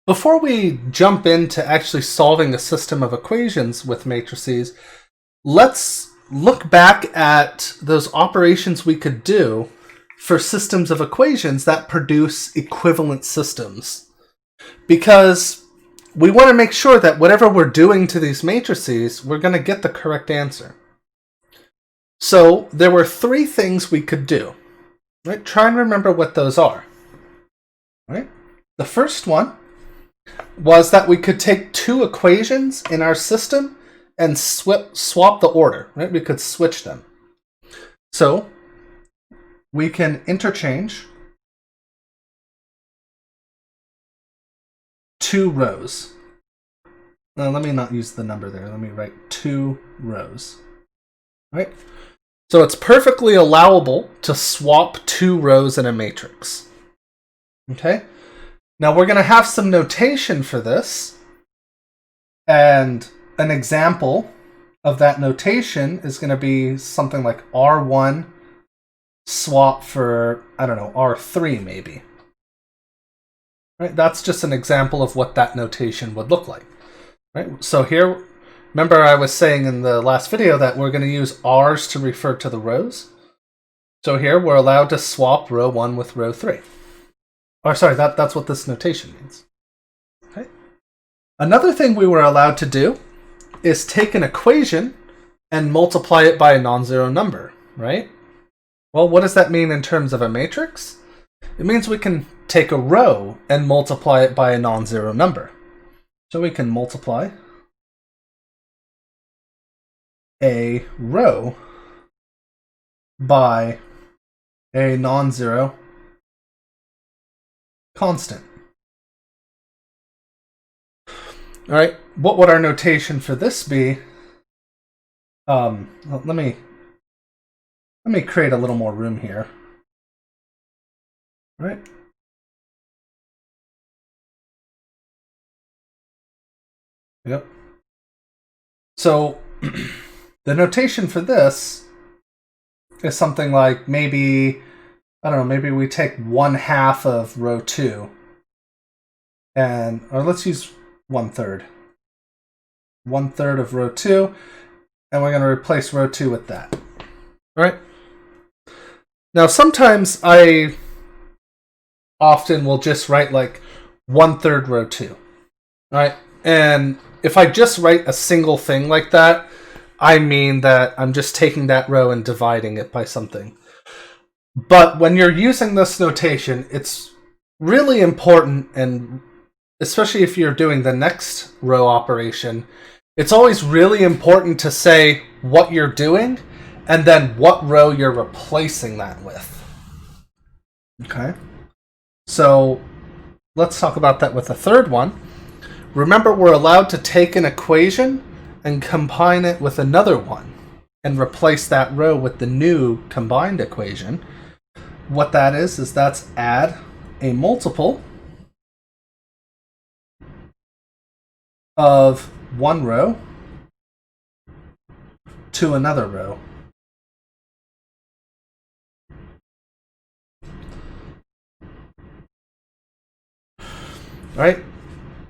Before we jump into actually solving a system of equations with matrices, let's look back at those operations we could do for systems of equations that produce equivalent systems. Because we want to make sure that whatever we're doing to these matrices, we're going to get the correct answer. So there were three things we could do. Right? Try and remember what those are. Right? The first one was that we could take two equations in our system and swap the order. Right? We could switch them. So we can interchange two rows. Now, let me not use the number there. Let me write 2 rows. Right? So it's perfectly allowable to swap 2 rows in a matrix. Okay? Now we're going to have some notation for this. And an example of that notation is going to be something like R1 swap for, I don't know, R3 maybe. Right? That's just an example of what that notation would look like. Right? So here, remember I was saying in the last video that we're going to use R's to refer to the rows. So here we're allowed to swap row 1 with row 3. Or sorry, that's what this notation means. Okay. Another thing we were allowed to do is take an equation and multiply it by a non-zero number, right? Well, what does that mean in terms of a matrix? It means we can take a row and multiply it by a non-zero number. So we can multiply a row by a non-zero constant. All right, what would our notation for this be? Well, let me create a little more room here. All right. Yep. So the notation for this is something like maybe, I don't know, maybe we take 1/2 of row 2 or let's use 1/3. 1/3 of row 2, and we're going to replace row 2 with that. All right. Now sometimes I often will just write like 1/3 row 2. All right. And if I just write a single thing like that, I mean that I'm just taking that row and dividing it by something. But when you're using this notation, it's really important, and especially if you're doing the next row operation, it's always really important to say what you're doing and then what row you're replacing that with. Okay? So let's talk about that with the third one. Remember, we're allowed to take an equation and combine it with another one and replace that row with the new combined equation. What that is that's add a multiple of one row to another row. Right?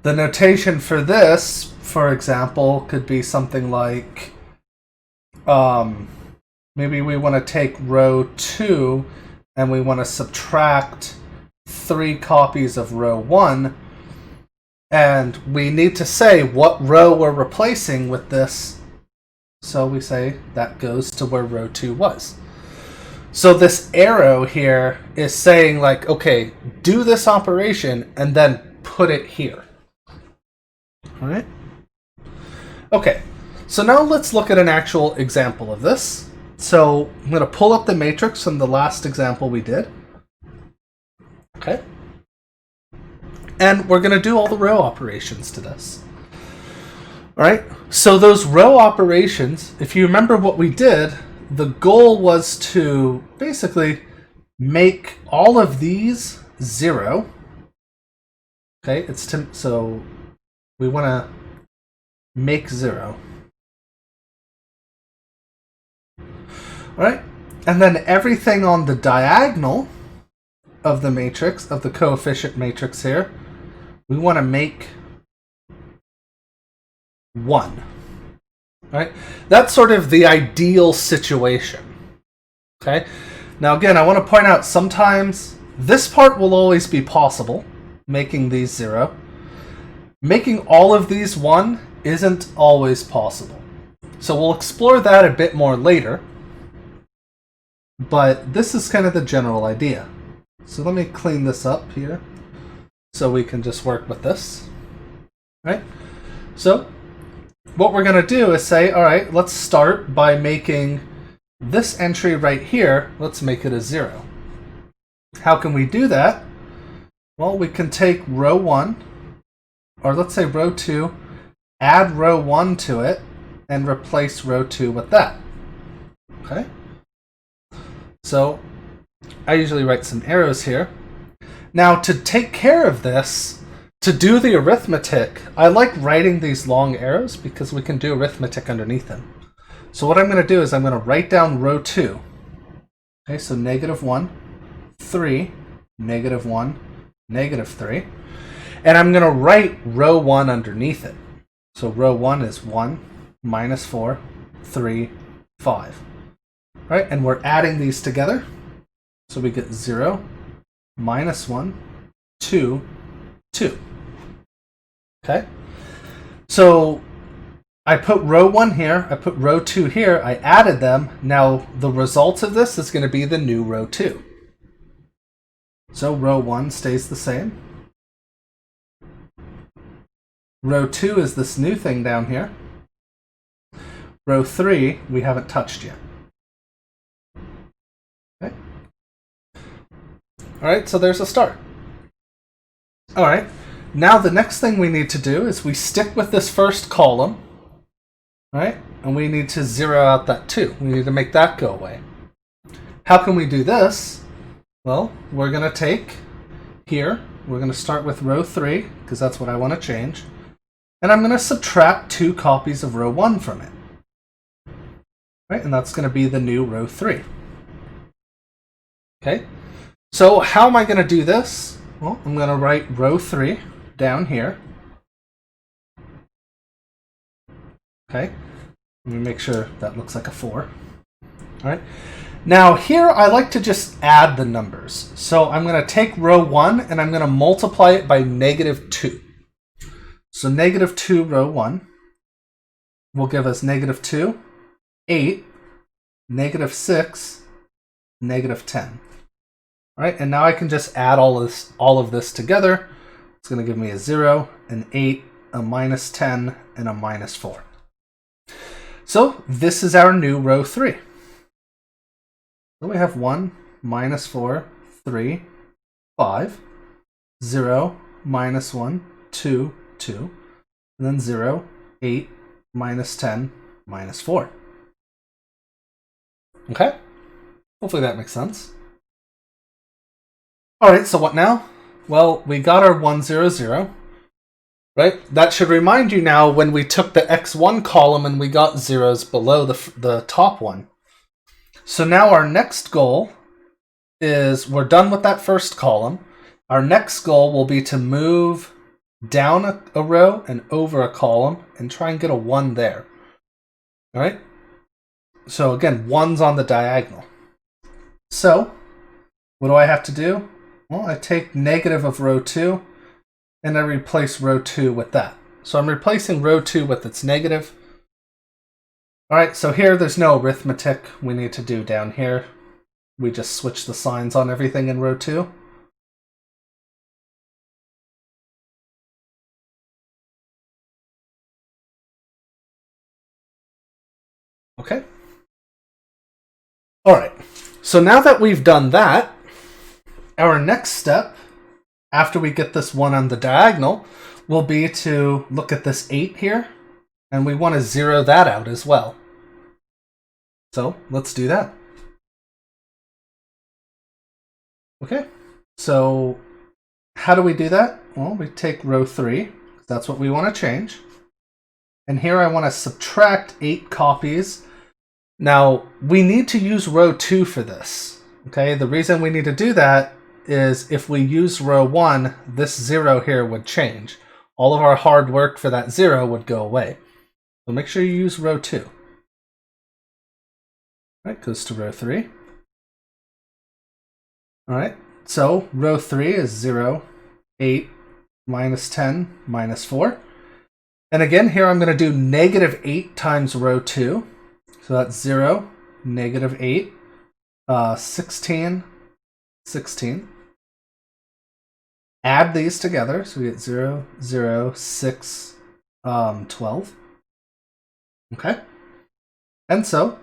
The notation for this, for example, could be something like, maybe we want to take row 2 and we want to subtract 3 copies of row 1, and we need to say what row we're replacing with this. So we say that goes to where row 2 was. So this arrow here is saying like, okay, do this operation and then put it here. All right. Okay, so now let's look at an actual example of this. So I'm going to pull up the matrix from the last example we did. Okay. And we're going to do all the row operations to this. All right. So those row operations, if you remember what we did, the goal was to basically make all of these 0. Okay, so we want to make 0. All right, and then everything on the diagonal of the matrix, of the coefficient matrix here, we want to make 1. Right? That's sort of the ideal situation. Okay? Now again, I want to point out sometimes this part will always be possible, making these 0. Making all of these 1 isn't always possible. So we'll explore that a bit more later. But this is kind of the general idea. So let me clean this up here so we can just work with this. Right? So what we're going to do is say, all right, let's start by making this entry right here, let's make it a 0. How can we do that? Well, we can take row 1, or let's say row 2, add row 1 to it, and replace row 2 with that. Okay? So I usually write some arrows here. Now, to take care of this, to do the arithmetic, I like writing these long arrows because we can do arithmetic underneath them. So what I'm going to do is I'm going to write down row 2. Okay, so -1, 3, -1, -3. And I'm going to write row 1 underneath it. So row 1 is 1, -4, 3, 5. Right, and we're adding these together. So we get 0, -1, 2, 2. Okay? So I put row 1 here, I put row 2 here, I added them. Now the result of this is going to be the new row 2. So row 1 stays the same. Row 2 is this new thing down here. Row 3 we haven't touched yet. Okay. Alright, so there's a start. Alright, now the next thing we need to do is we stick with this first column. Right? And we need to 0 out that 2. We need to make that go away. How can we do this? Well, we're going to take here, we're going to start with row 3, because that's what I want to change. And I'm going to subtract 2 copies of row 1 from it. Right? And that's going to be the new row 3. Okay? So how am I going to do this? Well, I'm going to write row 3 down here. Okay? Let me make sure that looks like a 4. All right. Now here I like to just add the numbers. So I'm going to take row 1 and I'm going to multiply it by -2. So -2 row 1 will give us -2, 8, -6, -10. All right, and now I can just add all of this together. It's going to give me a 0, an 8, a -10, and a -4. So this is our new row 3. So we have 1, -4, 3, 5, 0, -1, 2, 2, and then 0, 8, -10, -4. Okay? Hopefully that makes sense. Alright, so what now? Well, we got our 1, 0, 0. Right? That should remind you now when we took the x1 column and we got zeros below the top one. So now our next goal is we're done with that first column. Our next goal will be to move down a row and over a column and try and get a 1 there. All right? So again, 1's on the diagonal. So what do I have to do? Well, I take negative of row 2 and I replace row 2 with that. So I'm replacing row 2 with its negative. All right, so here there's no arithmetic we need to do down here. We just switch the signs on everything in row 2. Okay. All right, so now that we've done that, our next step, after we get this 1 on the diagonal, will be to look at this 8 here, and we want to 0 that out as well. So let's do that. Okay, so how do we do that? Well, we take row 3, that's what we want to change. And here I want to subtract 8 copies. Now, we need to use row 2 for this. Okay, the reason we need to do that is if we use row 1, this 0 here would change. All of our hard work for that 0 would go away. So make sure you use row 2. All right, goes to row 3. All right, so row 3 is 0, 8, minus 10, minus 4. And again, here I'm going to do negative 8 times row 2. So that's 0, negative 8, 16, 16. Add these together, so we get 0, 0, 6, 12. Okay? And so,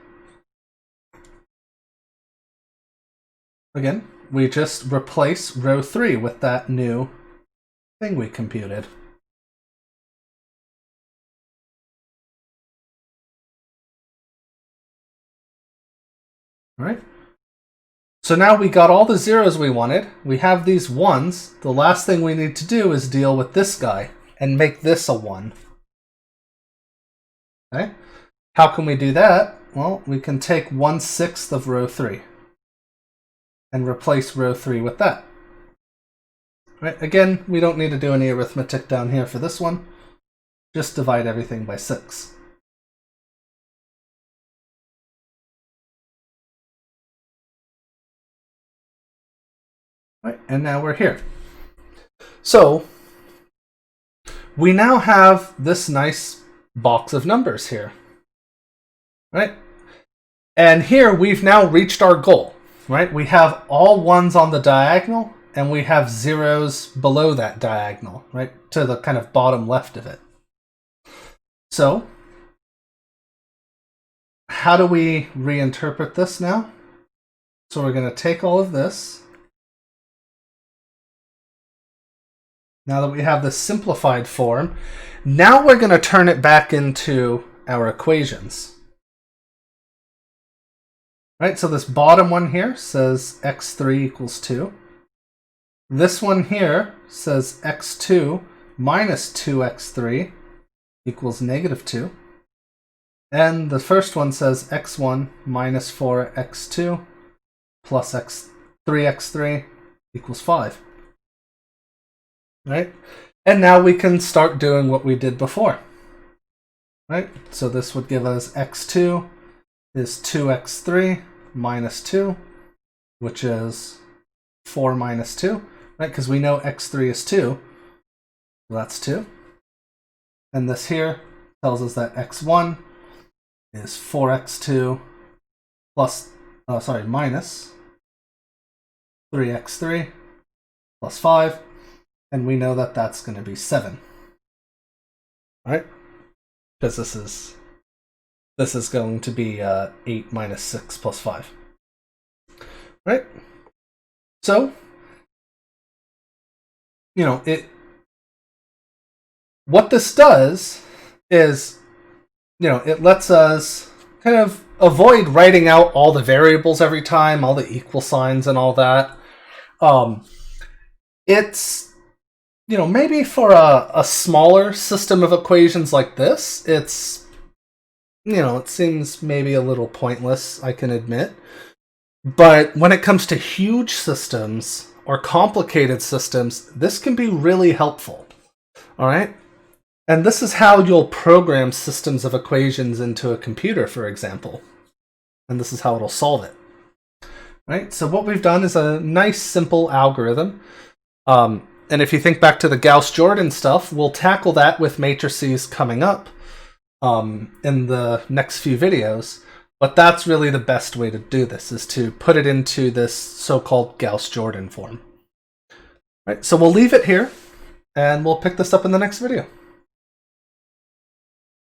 again, we just replace row 3 with that new thing we computed. All right? So now we got all the zeros we wanted. We have these ones. The last thing we need to do is deal with this guy and make this a 1. Okay? How can we do that? Well, we can take 1/6 of row 3 and replace row 3 with that. Right? Again, we don't need to do any arithmetic down here for this one. Just divide everything by 6. Right, and now we're here. So we now have this nice box of numbers here. Right? And here we've now reached our goal. Right? We have all ones on the diagonal, and we have zeros below that diagonal, right? To the kind of bottom left of it. So how do we reinterpret this now? So we're going to take all of this. Now that we have the simplified form, now we're going to turn it back into our equations. Right, so this bottom one here says x3 equals 2. This one here says x2 minus 2x3 equals negative 2. And the first one says x1 minus 4x2 plus 3x3 equals 5. Right? And now we can start doing what we did before. Right? So this would give us x2 is 2x3 minus 2, which is 4 minus 2, right? Because we know x3 is 2, so that's 2. And this here tells us that x1 is 4x2 minus 3x3 plus 5. And we know that that's going to be 7. All right? Because this is going to be 8 minus 6 plus 5. Right? So, what this does is, it lets us kind of avoid writing out all the variables every time, all the equal signs and all that. It's maybe for a smaller system of equations like this, it's, it seems maybe a little pointless, I can admit. But when it comes to huge systems or complicated systems, this can be really helpful. All right? And this is how you'll program systems of equations into a computer, for example. And this is how it'll solve it. Right? So what we've done is a nice, simple algorithm. And if you think back to the Gauss-Jordan stuff, we'll tackle that with matrices coming up in the next few videos. But that's really the best way to do this, is to put it into this so-called Gauss-Jordan form. Right, so we'll leave it here, and we'll pick this up in the next video.